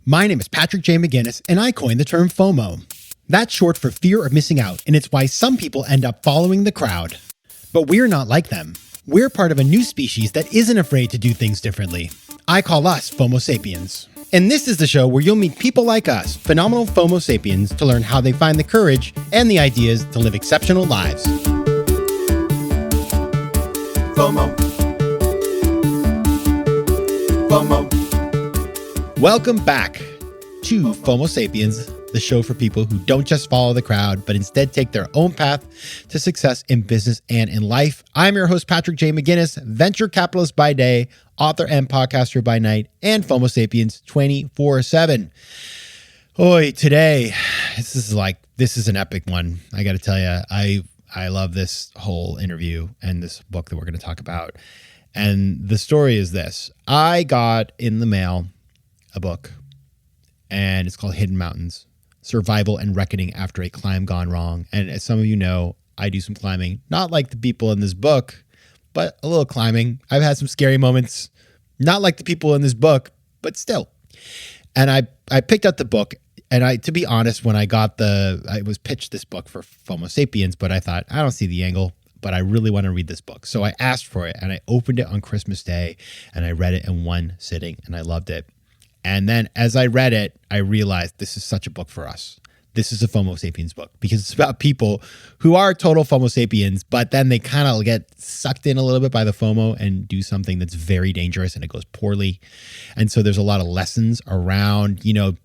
My name is Patrick J. McGinnis, and I coined the term FOMO. That's short for fear of missing out, and it's why some people end up following the crowd. But we're not like them. We're part of a new species that isn't afraid to do things differently. I call us FOMO Sapiens. And this is the show where you'll meet people like us, phenomenal FOMO Sapiens, to learn how they find the courage and the ideas to live exceptional lives. FOMO. FOMO. Welcome back to FOMO Sapiens, the show for people who don't just follow the crowd, but instead take their own path to success in business and in life. I'm your host, Patrick J. McGinnis, venture capitalist by day, author and podcaster by night, and FOMO Sapiens 24/7. Oy, today, this is an epic one. I got to tell you, I love this whole interview and this book that we're going to talk about. And the story is this. I got in the mail a book, and it's called Hidden Mountains: Survival and Reckoning After a Climb Gone Wrong. And as some of you know, I do some climbing, not like the people in this book, but a little climbing. I've had some scary moments, not like the people in this book, but still. And I picked up the book, and to be honest, when I was pitched this book for FOMO Sapiens, but I thought, I don't see the angle, but I really want to read this book. So I asked for it, and I opened it on Christmas Day, and I read it in one sitting, and I loved it. And then as I read it, I realized this is such a book for us. This is a FOMO Sapiens book because it's about people who are total FOMO Sapiens, but then they kind of get sucked in a little bit by the FOMO and do something that's very dangerous and it goes poorly. And so there's a lot of lessons around, the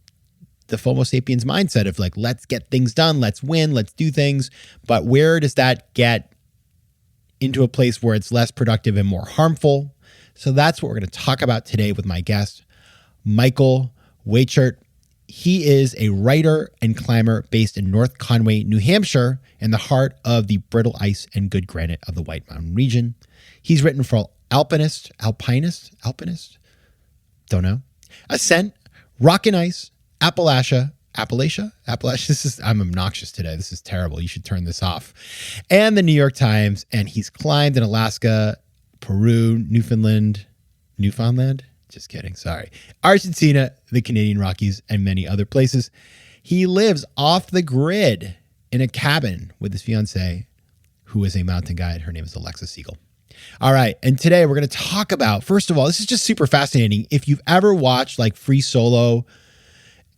FOMO Sapiens mindset of like, let's get things done, let's win, let's do things. But where does that get into a place where it's less productive and more harmful? So that's what we're going to talk about today with my guest, Michael Wejchert. He is a writer and climber based in North Conway, New Hampshire, in the heart of the brittle ice and good granite of the White Mountain region. He's written for alpinist, don't know, Ascent, Rock and Ice, Appalachia. I'm obnoxious today. This is terrible. You should turn this off. And the New York Times. And he's climbed in Alaska, Peru, Newfoundland. Just kidding. Sorry. Argentina, the Canadian Rockies, and many other places. He lives off the grid in a cabin with his fiancée, who is a mountain guide. Her name is Alexa Siegel. All right. And today we're going to talk about, first of all, this is just super fascinating. If you've ever watched like Free Solo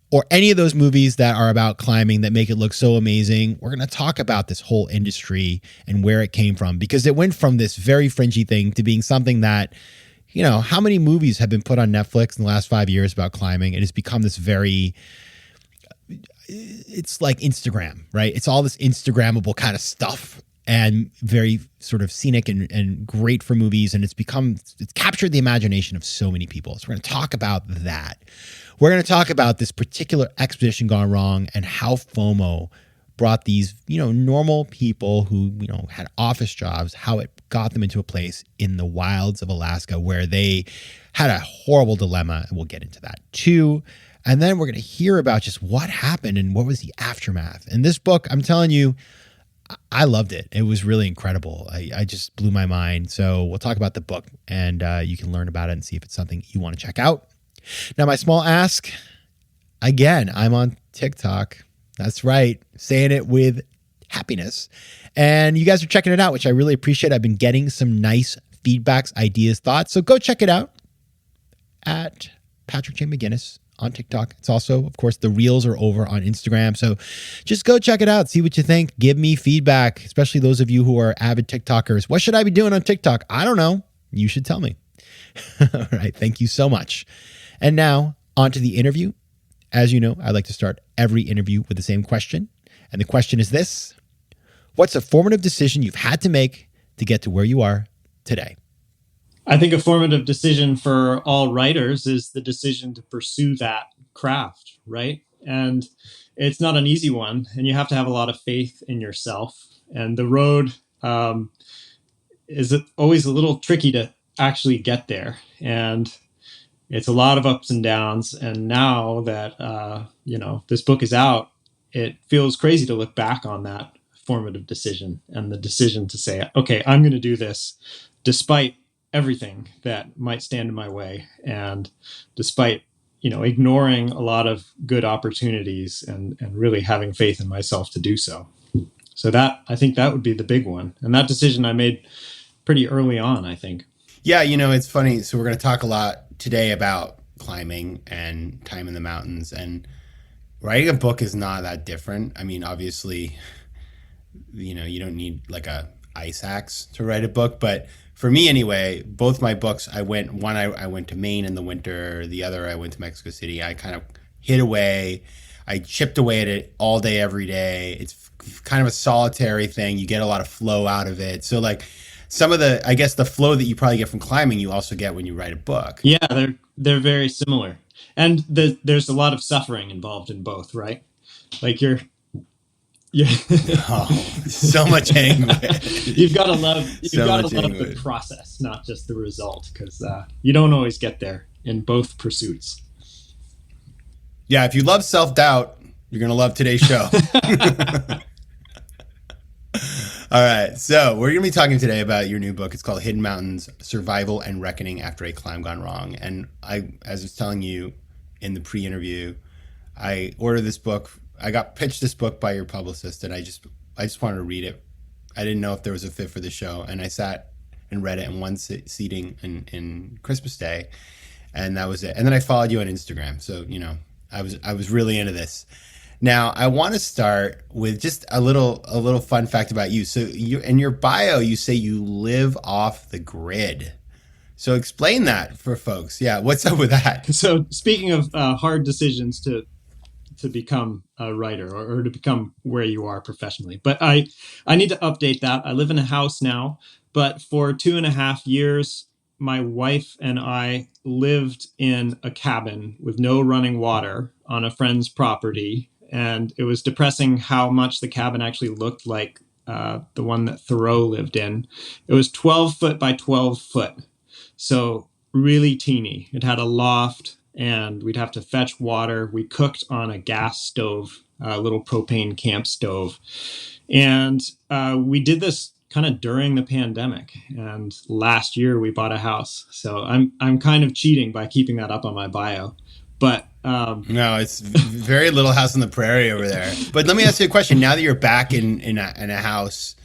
or any of those movies that are about climbing that make it look so amazing, we're going to talk about this whole industry and where it came from, because it went from this very fringy thing to being something that, how many movies have been put on Netflix in the last 5 years about climbing? It has become this it's like Instagram, right? It's all this Instagrammable kind of stuff and very sort of scenic and great for movies. And it's captured the imagination of so many people. So we're going to talk about that. We're going to talk about this particular expedition gone wrong and how FOMO brought these, normal people who, had office jobs, how it got them into a place in the wilds of Alaska where they had a horrible dilemma. And we'll get into that too. And then we're going to hear about just what happened and what was the aftermath. And this book, I'm telling you, I loved it. It was really incredible. I just blew my mind. So we'll talk about the book and you can learn about it and see if it's something you want to check out. Now, my small ask, again, I'm on TikTok. That's right. Saying it with happiness. And you guys are checking it out, which I really appreciate. I've been getting some nice feedbacks, ideas, thoughts. So go check it out at Patrick J. McGinnis on TikTok. It's also, of course, the reels are over on Instagram. So just go check it out. See what you think. Give me feedback, especially those of you who are avid TikTokers. What should I be doing on TikTok? I don't know. You should tell me. All right. Thank you so much. And now on to the interview. As you know, I like to start every interview with the same question. And the question is this: what's a formative decision you've had to make to get to where you are today? I think a formative decision for all writers is the decision to pursue that craft, right? And it's not an easy one, and you have to have a lot of faith in yourself. And the road is always a little tricky to actually get there. And it's a lot of ups and downs. And now that, this book is out, it feels crazy to look back on that formative decision and the decision to say, okay, I'm going to do this despite everything that might stand in my way. And despite ignoring a lot of good opportunities and really having faith in myself to do so. So that, I think that would be the big one. And that decision I made pretty early on, I think. Yeah, it's funny. So we're going to talk a lot today about climbing and time in the mountains, and writing a book is not that different. I mean, obviously, you don't need like a ice axe to write a book, but for me anyway, both my books, I went to Maine in the winter, the other I went to Mexico City. I kind of hid away. I chipped away at it all day, every day. It's kind of a solitary thing. You get a lot of flow out of it. So like some of the, I guess the flow that you probably get from climbing, you also get when you write a book. Yeah, they're very similar. And there's a lot of suffering involved in both, right? Like yeah. Oh, so much anguish. You've got to love the process, not just the result, because you don't always get there in both pursuits. Yeah, if you love self-doubt, you're going to love today's show. All right, so we're going to be talking today about your new book. It's called Hidden Mountains: Survival and Reckoning After a Climb Gone Wrong. And as I was telling you in the pre-interview, I ordered this book. I got pitched this book by your publicist, and I just wanted to read it. I didn't know if there was a fit for the show, and I sat and read it in one seating in Christmas Day, and that was it. And then I followed you on Instagram, so I was really into this. Now I want to start with just a little fun fact about you. So you, in your bio, you say you live off the grid. So explain that for folks. Yeah, what's up with that? So speaking of hard decisions to become a writer or to become where you are professionally. But I need to update that. I live in a house now, but for 2.5 years, my wife and I lived in a cabin with no running water on a friend's property. And it was depressing how much the cabin actually looked like the one that Thoreau lived in. It was 12 foot by 12 foot. So really teeny. It had a loft, and we'd have to fetch water. We cooked on a gas stove, a little propane camp stove. And we did this kind of during the pandemic. And last year we bought a house. So I'm kind of cheating by keeping that up on my bio. But no, it's very little house on the prairie over there. But let me ask you a question. Now that you're back in a house,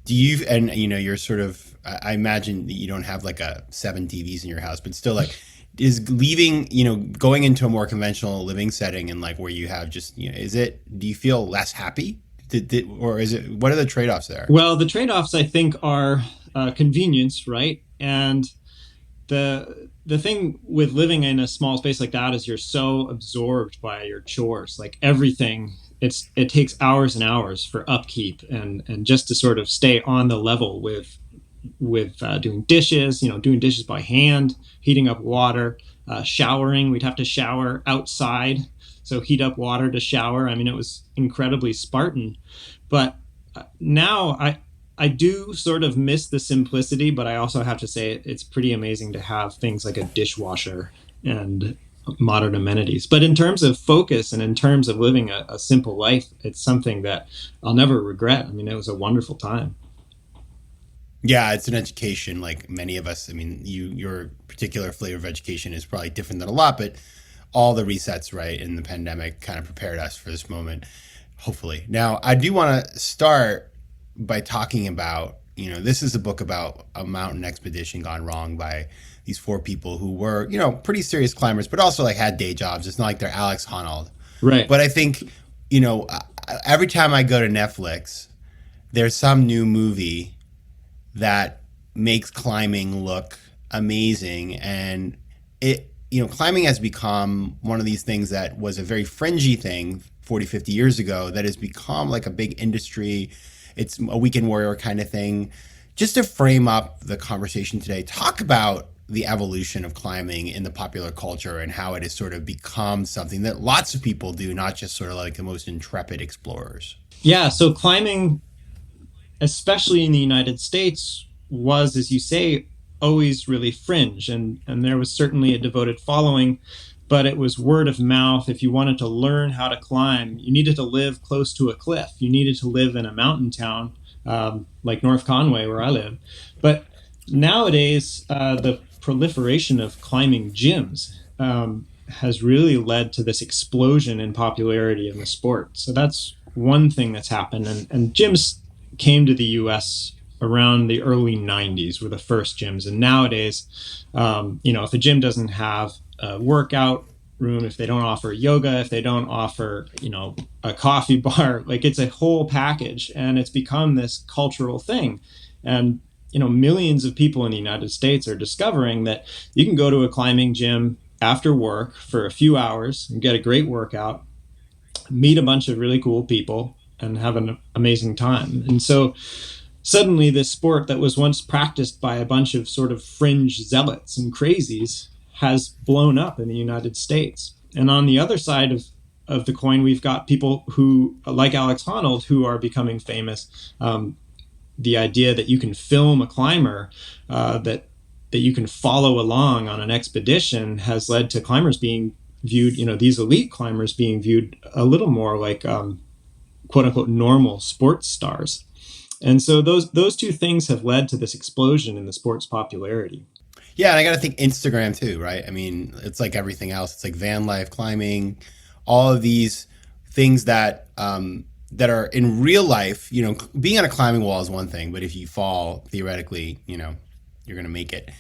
do you, and you're sort of, I imagine that you don't have like 7 TVs in your house, but still like, is leaving, going into a more conventional living setting and like where you have just, do you feel less happy? Or is it, what are the trade-offs there? Well, the trade-offs I think are convenience, right? And the thing with living in a small space like that is you're so absorbed by your chores, like everything. It takes hours and hours for upkeep and just to sort of stay on the level with doing dishes, doing dishes by hand, heating up water, showering. We'd have to shower outside, so heat up water to shower. I mean, it was incredibly Spartan. But now I do sort of miss the simplicity, but I also have to say it's pretty amazing to have things like a dishwasher and modern amenities. But in terms of focus and in terms of living a simple life, it's something that I'll never regret. I mean, it was a wonderful time. Yeah, it's an education like many of us. I mean, your particular flavor of education is probably different than a lot, but all the resets, right, in the pandemic kind of prepared us for this moment, hopefully. Now, I do want to start by talking about, this is a book about a mountain expedition gone wrong by these 4 people who were, pretty serious climbers, but also like had day jobs. It's not like they're Alex Honnold. Right. But I think, every time I go to Netflix, there's some new movie that makes climbing look amazing. And it, climbing has become one of these things that was a very fringy thing 40, 50 years ago that has become like a big industry. It's a weekend warrior kind of thing. Just to frame up the conversation today, talk about the evolution of climbing in the popular culture and how it has sort of become something that lots of people do, not just sort of like the most intrepid explorers. Yeah, so climbing, especially in the United States, was, as you say, always really fringe. And there was certainly a devoted following, but it was word of mouth. If you wanted to learn how to climb, you needed to live close to a cliff. You needed to live in a mountain town like North Conway, where I live. But nowadays, the proliferation of climbing gyms, has really led to this explosion in popularity in the sport. So that's one thing that's happened. And gyms came to the US around the early 90s were the first gyms. And nowadays, if a gym doesn't have a workout room, if they don't offer yoga, if they don't offer, a coffee bar, like it's a whole package, and it's become this cultural thing. And, millions of people in the United States are discovering that you can go to a climbing gym after work for a few hours and get a great workout, meet a bunch of really cool people, and have an amazing time. And so suddenly this sport that was once practiced by a bunch of sort of fringe zealots and crazies has blown up in the United States. And on the other side of the coin, we've got people who, like Alex Honnold, who are becoming famous. The idea that you can film a climber, that you can follow along on an expedition, has led to climbers being viewed, these elite climbers being viewed a little more like quote unquote normal sports stars. And so those two things have led to this explosion in the sport's popularity. Yeah, and I got to think Instagram too, right? I mean, it's like everything else. It's like van life, climbing, all of these things that that are in real life. Being on a climbing wall is one thing, but if you fall, theoretically, you're going to make it.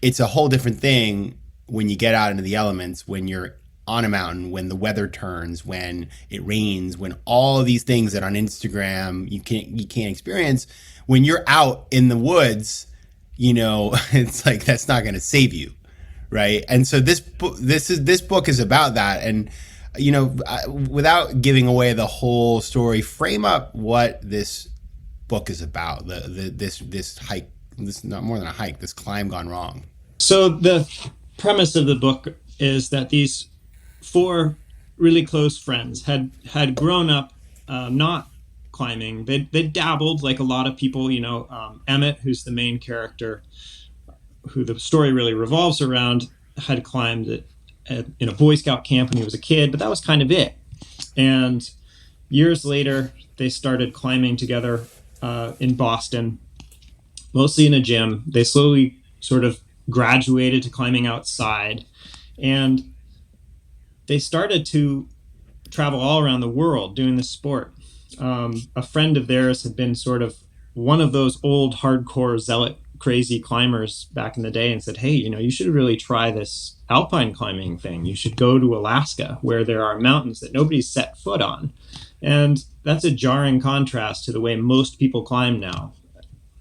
It's a whole different thing when you get out into the elements, when you're on a mountain, when the weather turns, when it rains, when all of these things that on Instagram you can't experience. When you're out in the woods, it's like that's not going to save you, right? And so this book is about that. And without giving away the whole story, frame up what this book is about. This hike, this not more than a hike, this climb gone wrong. So the premise of the book is that these four really close friends had grown up not climbing. They dabbled like a lot of people. Emmett, who's the main character, who the story really revolves around, had climbed in a Boy Scout camp when he was a kid, but that was kind of it. And years later, they started climbing together in Boston, mostly in a gym. They slowly sort of graduated to climbing outside, and they started to travel all around the world doing this sport. A friend of theirs had been sort of one of those old hardcore zealot crazy climbers back in the day and said, hey, you should really try this alpine climbing thing. You should go to Alaska, where there are mountains that nobody's set foot on. And that's a jarring contrast to the way most people climb now.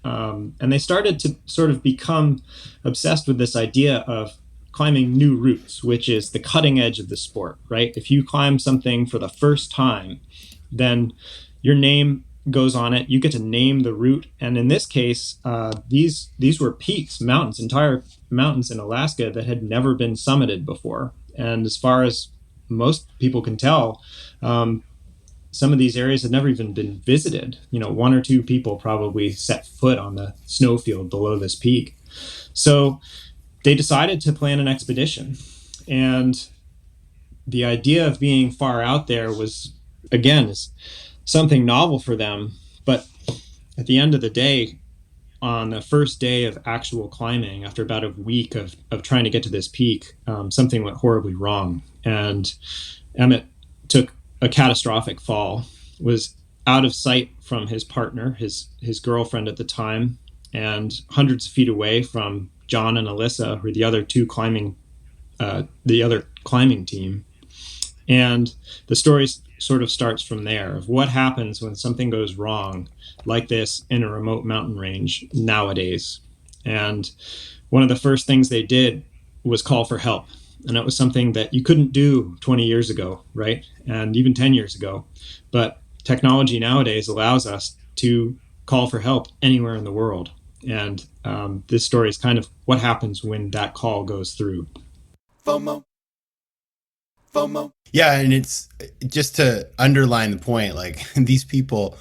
And they started to sort of become obsessed with this idea of climbing new routes, which is the cutting edge of the sport, right? If you climb something for the first time, then your name goes on it. You get to name the route. And in this case, these were peaks, mountains, entire mountains in Alaska that had never been summited before. And as far as most people can tell, some of these areas had never even been visited. One or two people probably set foot on the snowfield below this peak. So they decided to plan an expedition. And the idea of being far out there was, again, is something novel for them. But at the end of the day, on the first day of actual climbing, after about a week of trying to get to this peak, something went horribly wrong. And Emmett took a catastrophic fall, was out of sight from his partner, his girlfriend at the time, and hundreds of feet away from John and Alyssa, who are the other climbing team. And the story sort of starts from there, of what happens when something goes wrong like this in a remote mountain range nowadays. And one of the first things they did was call for help. And that was something that you couldn't do 20 years ago, right? And even 10 years ago. But technology nowadays allows us to call for help anywhere in the world. And this story is kind of what happens when that call goes through. FOMO. Yeah, and it's just to underline the point, like these people,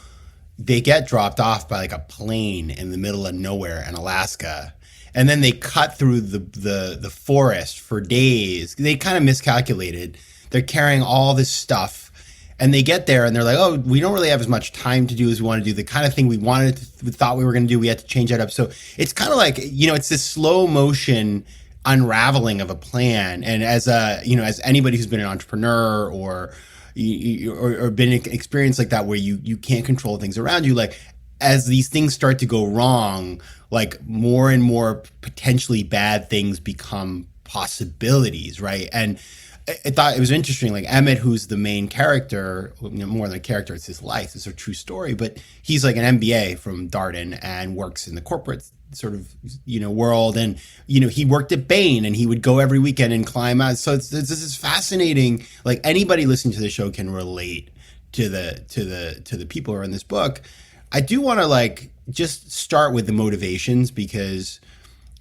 they get dropped off by like a plane in the middle of nowhere in Alaska. And then they cut through the forest for days. They kind of miscalculated. They're carrying all this stuff. And they get there and they're like, oh, we don't really have as much time to do as we want to do. The kind of thing we thought we were going to do, we had to change that up. So it's kind of like, it's this slow motion unraveling of a plan. And as a, as anybody who's been an entrepreneur or been an experience like that, where you can't control things around you, like as these things start to go wrong, like more and more potentially bad things become possibilities, right? And I thought it was interesting, like Emmett, who's the main character, more than a character, it's his life, it's a true story, but he's like an MBA from Darden and works in the corporate sort of, world. And, he worked at Bain and he would go every weekend and climb out. So this is fascinating. Like anybody listening to the show can relate to the people who are in this book. I do want to like just start with the motivations, because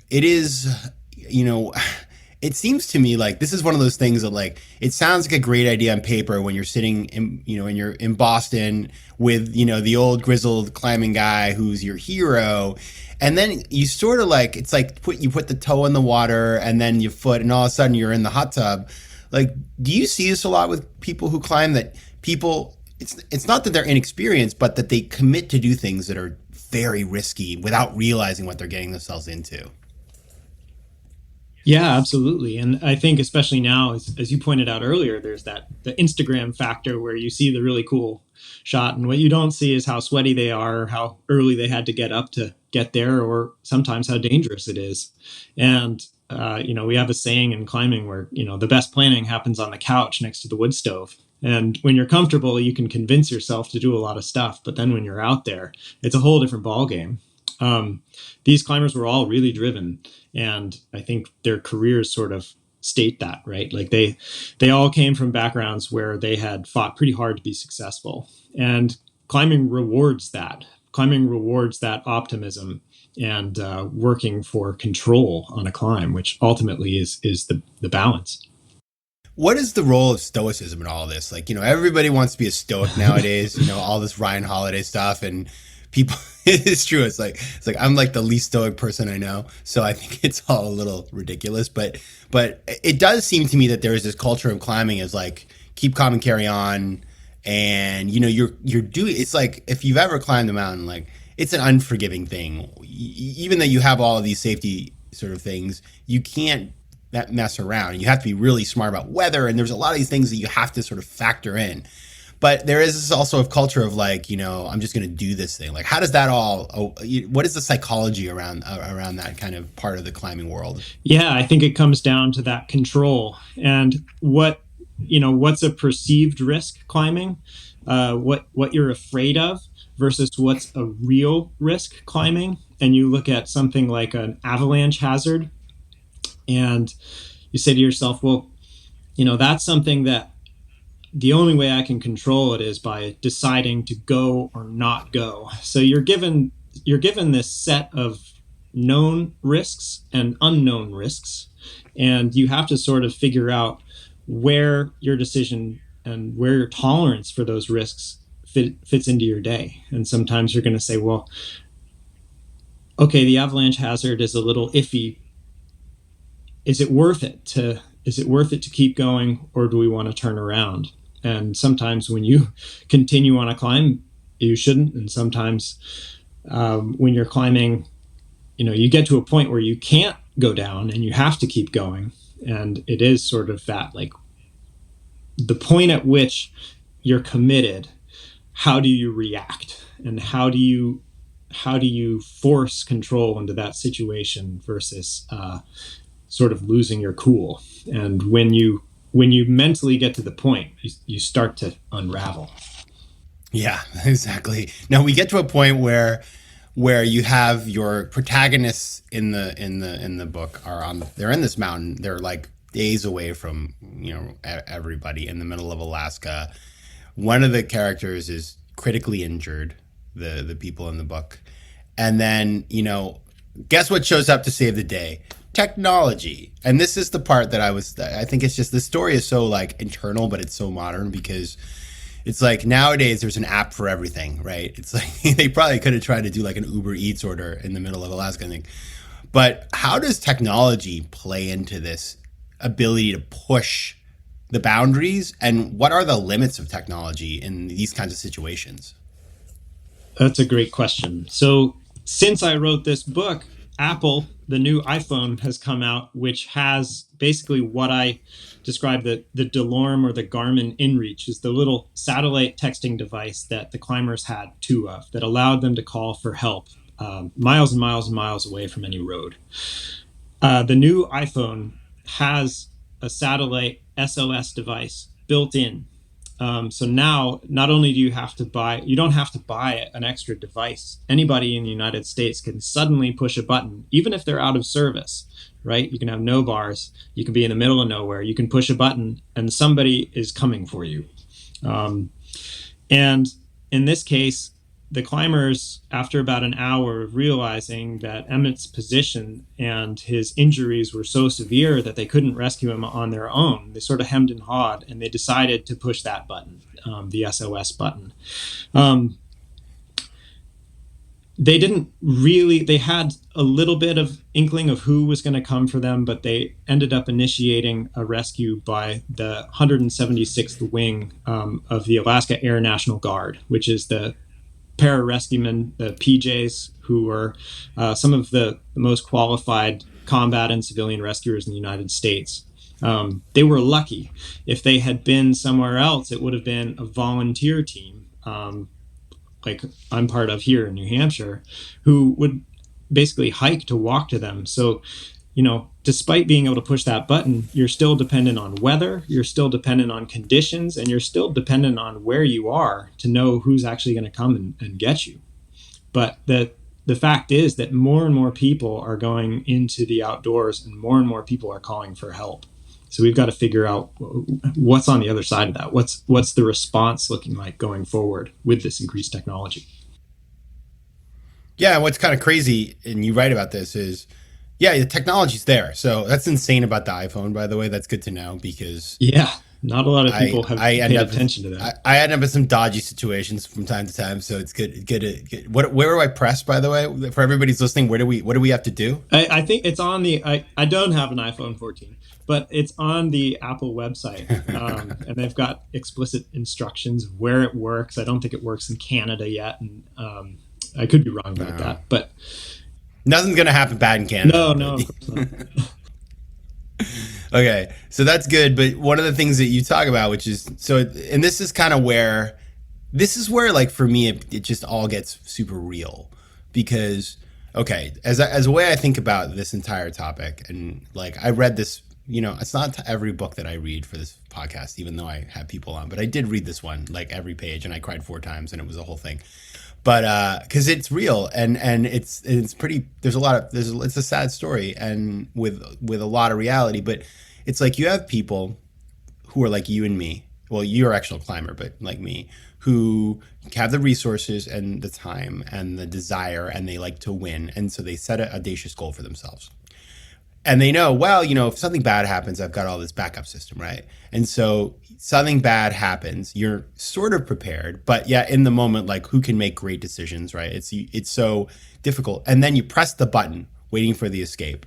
it is, it seems to me like this is one of those things that, like, it sounds like a great idea on paper when you're sitting in, and you're in Boston with, the old grizzled climbing guy who's your hero. And then you sort of like, it's like you put the toe in the water and then your foot, and all of a sudden you're in the hot tub. Like, do you see this a lot with people who climb, that people, it's not that they're inexperienced, but that they commit to do things that are very risky without realizing what they're getting themselves into? Yeah, absolutely. And I think especially now, as you pointed out earlier, there's the Instagram factor where you see the really cool shot, and what you don't see is how sweaty they are, how early they had to get up to get there, or sometimes how dangerous it is. And we have a saying in climbing where, the best planning happens on the couch next to the wood stove. And when you're comfortable, you can convince yourself to do a lot of stuff. But then when you're out there, it's a whole different ballgame. These climbers were all really driven, and I think their careers sort of state that, right? Like they all came from backgrounds where they had fought pretty hard to be successful, and climbing rewards that. Climbing rewards that optimism and working for control on a climb, which ultimately is the balance. What is the role of stoicism in all this? Like, everybody wants to be a stoic nowadays, all this Ryan Holiday stuff, and people, it's true. It's like, I'm like the least stoic person I know. So I think it's all a little ridiculous, but it does seem to me that there is this culture of climbing is like, keep calm and carry on. And, you're doing, it's like, if you've ever climbed a mountain, like it's an unforgiving thing. Even though you have all of these safety sort of things, you can't mess around. You have to be really smart about weather. And there's a lot of these things that you have to sort of factor in. But there is also a culture of like, I'm just going to do this thing. Like, how does that all, what is the psychology around that kind of part of the climbing world? Yeah, I think it comes down to that control and what's a perceived risk climbing, what you're afraid of versus what's a real risk climbing. And you look at something like an avalanche hazard and you say to yourself, well, that's something that the only way I can control it is by deciding to go or not go. So you're given this set of known risks and unknown risks, and you have to sort of figure out where your decision and where your tolerance for those risks fits into your day. And sometimes you're going to say, well, okay, the avalanche hazard is a little iffy. Is it worth it to keep going, or do we want to turn around? And sometimes when you continue on a climb, you shouldn't. And sometimes when you're climbing, you get to a point where you can't go down and you have to keep going. And it is sort of that, like, the point at which you're committed, how do you react? And how do you force control into that situation versus sort of losing your cool? And when you mentally get to the point, you start to unravel. Yeah, exactly. Now we get to a point where you have your protagonists in the book they're in this mountain. They're like days away from everybody in the middle of Alaska. One of the characters is critically injured, the people in the book, and then guess what shows up to save the day? Technology. And this is the part that I think it's just, the story is so like internal, but it's so modern, because it's like nowadays there's an app for everything, right? It's like they probably could have tried to do like an Uber Eats order in the middle of Alaska, I think. But how does technology play into this ability to push the boundaries, and what are the limits of technology in these kinds of situations? That's a great question. So since I wrote this book, Apple, the new iPhone has come out, which has basically what I describe the DeLorme or the Garmin InReach, is the little satellite texting device that the climbers had two of that allowed them to call for help miles and miles and miles away from any road. The new iPhone has a satellite SOS device built in. So now, not only do you don't have to buy an extra device. Anybody in the United States can suddenly push a button, even if they're out of service, right? You can have no bars. You can be in the middle of nowhere. You can push a button and somebody is coming for you. And in this case, the climbers, after about an hour of realizing that Emmett's position and his injuries were so severe that they couldn't rescue him on their own, they sort of hemmed and hawed, and they decided to push that button, the SOS button. They had a little bit of inkling of who was going to come for them, but they ended up initiating a rescue by the 176th Wing of the Alaska Air National Guard, which is the pararescuemen, the PJs, who were some of the most qualified combat and civilian rescuers in the United States. They were lucky. If they had been somewhere else, it would have been a volunteer team, like I'm part of here in New Hampshire, who would basically hike to walk to them. So, despite being able to push that button, you're still dependent on weather, you're still dependent on conditions, and you're still dependent on where you are to know who's actually going to come and get you. But the fact is that more and more people are going into the outdoors and more people are calling for help. So we've got to figure out what's on the other side of that. What's the response looking like going forward with this increased technology? Yeah, and what's kind of crazy, and you write about this, is the technology's there. So that's insane about the iPhone, by the way. That's good to know, because not a lot of people have paid attention to that. I end up in some dodgy situations from time to time, so it's good. Where do I press, by the way, for everybody's listening? What do we have to do? I think it's on the. I don't have an iPhone 14, but it's on the Apple website, and they've got explicit instructions of where it works. I don't think it works in Canada yet, and I could be wrong about that, but nothing's gonna happen bad in Canada. No, of course not. Okay, so that's good. But one of the things that you talk about, which is and this is kind of where, like, for me, it just all gets super real, because, okay, as a way I think about this entire topic, and like I read this, it's not every book that I read for this podcast, even though I have people on, but I did read this one, like every page, and I cried 4 times, and it was a whole thing. But because it's real and it's pretty, it's a sad story, and with a lot of reality. But it's like, you have people who are like you and me. Well, you're an actual climber, but like me, who have the resources and the time and the desire, and they like to win, and so they set an audacious goal for themselves. And they know, well, if something bad happens, I've got all this backup system, right? And so something bad happens, you're sort of prepared, but in the moment, like, who can make great decisions, right? It's so difficult. And then you press the button, waiting for the escape.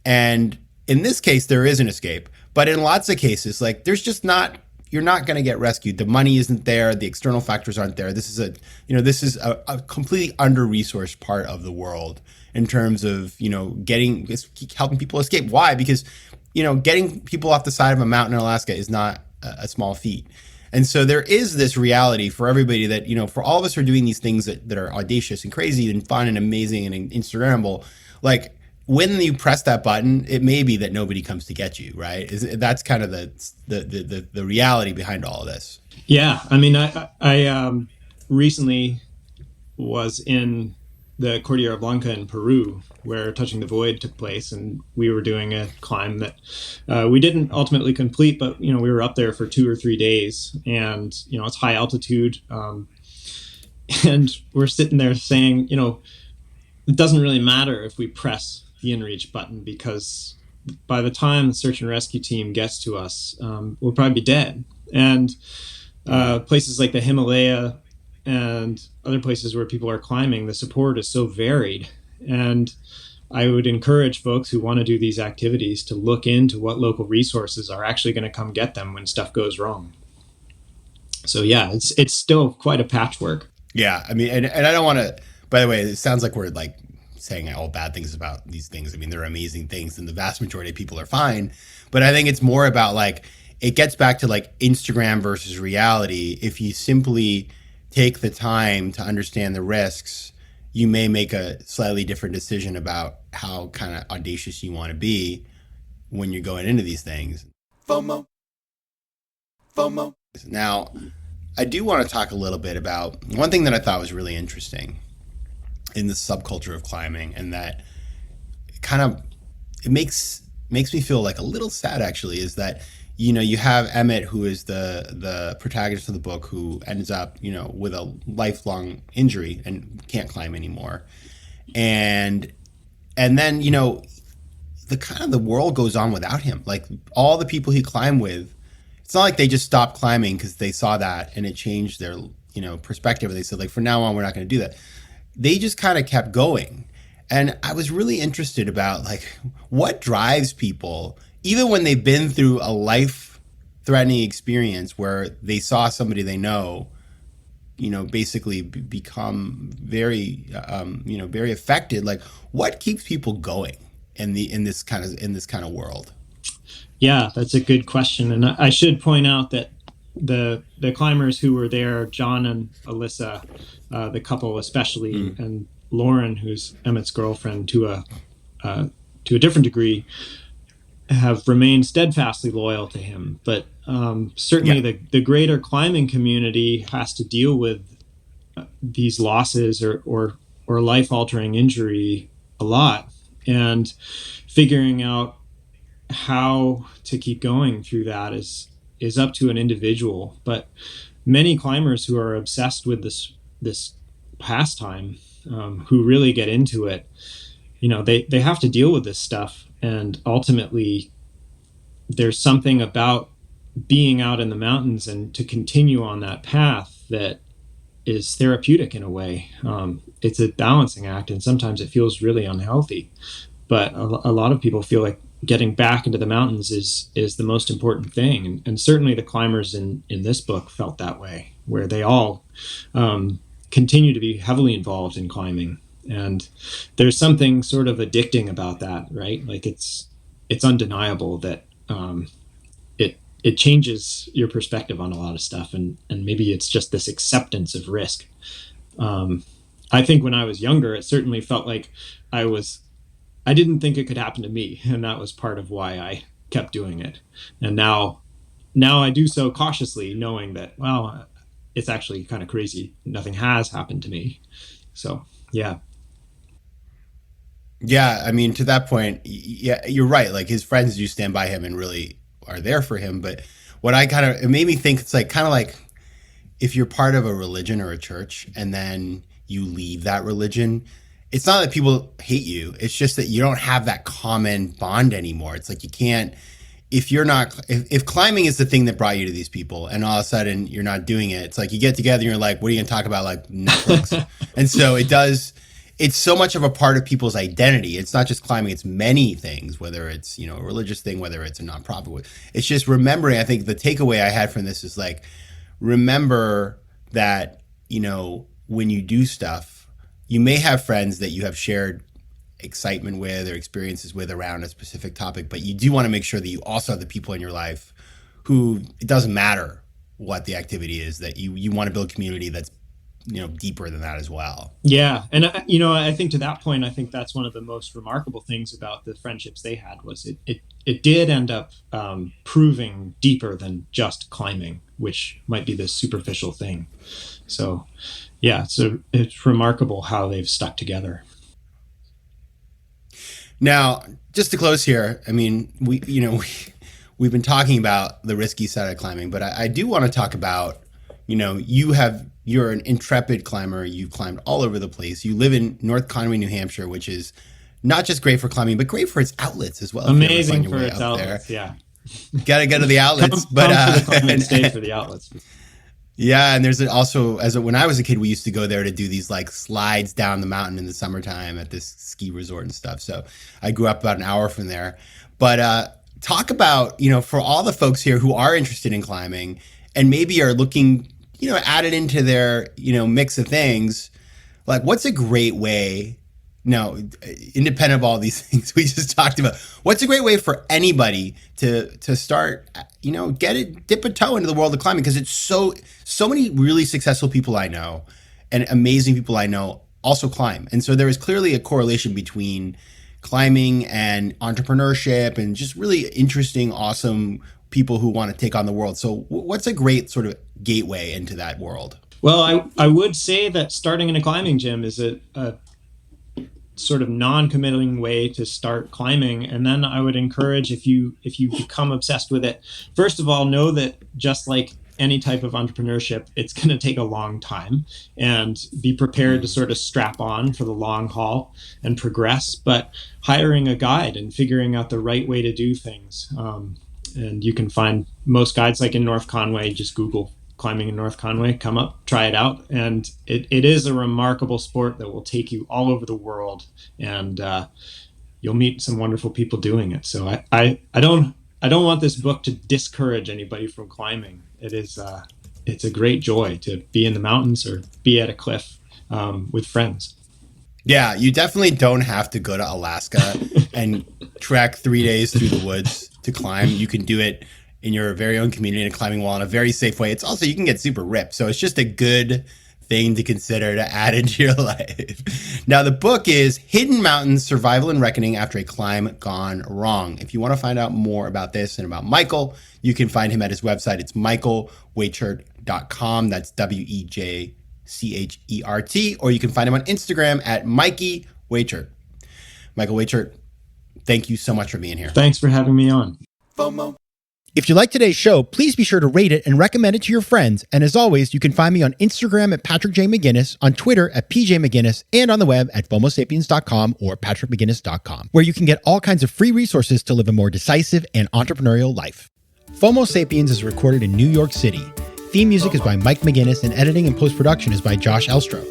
And in this case, there is an escape, but in lots of cases, like, you're not going to get rescued. The money isn't there. The external factors aren't there. This is a completely under-resourced part of the world in terms of, helping people escape. Why? Because, getting people off the side of a mountain in Alaska is not a small feat. And so there is this reality for everybody that, for all of us who are doing these things that are audacious and crazy and fun and amazing and Instagrammable, like, when you press that button, it may be that nobody comes to get you, right? That's kind of the reality behind all of this. Yeah, I mean, I recently was in the Cordillera Blanca in Peru, where Touching the Void took place, and we were doing a climb that we didn't ultimately complete, but we were up there for 2 or 3 days, and it's high altitude, and we're sitting there saying, it doesn't really matter if we press the InReach button, because by the time the search and rescue team gets to us, we'll probably be dead. And places like the Himalaya and other places where people are climbing, the support is so varied. And I would encourage folks who want to do these activities to look into what local resources are actually going to come get them when stuff goes wrong. So it's still quite a patchwork. Yeah, I mean, and I don't want to, by the way, it sounds like we're like saying all bad things about these things. I mean, they're amazing things and the vast majority of people are fine. But I think it's more about like, it gets back to like Instagram versus reality. If you simply take the time to understand the risks, you may make a slightly different decision about how kind of audacious you want to be when you're going into these things. FOMO. Now, I do want to talk a little bit about one thing that I thought was really interesting in the subculture of climbing, and that it makes me feel like a little sad actually, is that, you know, you have Emmett, who is the protagonist of the book, who ends up, you know, with a lifelong injury and can't climb anymore. And then, you know, the world goes on without him. Like all the people he climbed with, it's not like they just stopped climbing because they saw that and it changed their, you know, perspective. They said like, from now on, we're not going to do that. They just kind of kept going. And I was really interested about like what drives people, even when they've been through a life-threatening experience where they saw somebody they know, you know, basically become very, you know, very affected. Like, what keeps people going in this kind of world? Yeah, that's a good question. And I should point out that the climbers who were there, John and Alyssa, the couple especially, and Lauren, who's Emmett's girlfriend, to a different degree, have remained steadfastly loyal to him. But certainly the greater climbing community has to deal with these losses or life-altering injury a lot, and figuring out how to keep going through that is up to an individual. But many climbers who are obsessed with this pastime, who really get into it, you know, they have to deal with this stuff. And ultimately, there's something about being out in the mountains and to continue on that path that is therapeutic in a way. It's a balancing act, and sometimes it feels really unhealthy. But a lot of people feel like getting back into the mountains is the most important thing. And certainly the climbers in this book felt that way, where they all continue to be heavily involved in climbing. And there's something sort of addicting about that, right? Like it's undeniable that it changes your perspective on a lot of stuff. And maybe it's just this acceptance of risk. I think when I was younger, it certainly felt like I didn't think it could happen to me. And that was part of why I kept doing it. And now I do so cautiously, knowing that, well, it's actually kind of crazy. Nothing has happened to me. So, yeah. Yeah, I mean, to that point, yeah, you're right. Like his friends do stand by him and really are there for him. But it made me think, it's like kind of like if you're part of a religion or a church and then you leave that religion, it's not that people hate you. It's just that you don't have that common bond anymore. It's like you can't, if climbing is the thing that brought you to these people and all of a sudden you're not doing it, it's like you get together and you're like, what are you going to talk about? Like Netflix. And so it's so much of a part of people's identity. It's not just climbing, it's many things, whether it's, you know, a religious thing, whether it's a nonprofit. It's just remembering, I think the takeaway I had from this is like, remember that, you know, when you do stuff, you may have friends that you have shared excitement with or experiences with around a specific topic, but you do want to make sure that you also have the people in your life who, it doesn't matter what the activity is, that you want to build community that's, you know, deeper than that as well. Yeah. And, you know, I think to that point, I think that's one of the most remarkable things about the friendships they had was it did end up proving deeper than just climbing, which might be the superficial thing. So, yeah, so it's remarkable how they've stuck together. Now, just to close here, I mean, we've been talking about the risky side of climbing, but I do want to talk about, you know, you're an intrepid climber. You've climbed all over the place. You live in North Conway, New Hampshire, which is not just great for climbing, but great for its outlets as well. Amazing for its outlets, yeah. Got to go to the outlets, come to the climb and stay for the outlets. Yeah, and there's also, when I was a kid, we used to go there to do these like slides down the mountain in the summertime at this ski resort and stuff. So I grew up about an hour from there. But talk about, you know, for all the folks here who are interested in climbing and maybe are looking, you know, add it into their, you know, mix of things, like what's a great way Now, independent of all these things we just talked about, what's a great way for anybody to start, dip a toe into the world of climbing? Because it's so many really successful people I know and amazing people I know also climb. And so there is clearly a correlation between climbing and entrepreneurship and just really interesting, awesome people who want to take on the world. So what's a great sort of gateway into that world? Well, I would say that starting in a climbing gym is a sort of non-committing way to start climbing. And then I would encourage, if you become obsessed with it, first of all, know that just like any type of entrepreneurship, it's going to take a long time, and be prepared to sort of strap on for the long haul and progress. But hiring a guide and figuring out the right way to do things. And you can find most guides, like in North Conway, just Google climbing in North Conway, come up, try it out. And it is a remarkable sport that will take you all over the world, and you'll meet some wonderful people doing it. So I don't want this book to discourage anybody from climbing. It's a great joy to be in the mountains or be at a cliff with friends. Yeah, you definitely don't have to go to Alaska and trek 3 days through the woods to climb. You can do it in your very own community in a climbing wall in a very safe way. It's also, you can get super ripped. So it's just a good thing to consider to add into your life. Now, the book is Hidden Mountains, Survival and Reckoning After a Climb Gone Wrong. If you want to find out more about this and about Michael, you can find him at his website. It's michaelwejchert.com. That's WEJCHERT. Or you can find him on Instagram at Mikey Wejchert. Michael Wejchert, thank you so much for being here. Thanks for having me on. FOMO. If you like today's show, please be sure to rate it and recommend it to your friends. And as always, you can find me on Instagram at Patrick J. McGinnis, on Twitter at PJ McGinnis, and on the web at FOMOSapiens.com or PatrickMcGinnis.com, where you can get all kinds of free resources to live a more decisive and entrepreneurial life. FOMO Sapiens is recorded in New York City. Theme music is by Mike McGinnis, and editing and post-production is by Josh Elstro.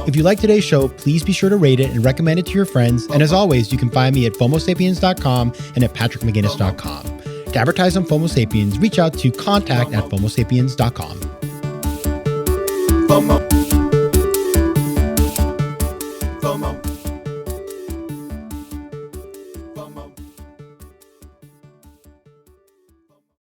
If you like today's show, please be sure to rate it and recommend it to your friends. And as always, you can find me at FOMOSapiens.com and at PatrickMcGinnis.com. To advertise on FOMO Sapiens, reach out to contact@FOMOSapiens.com. FOMO.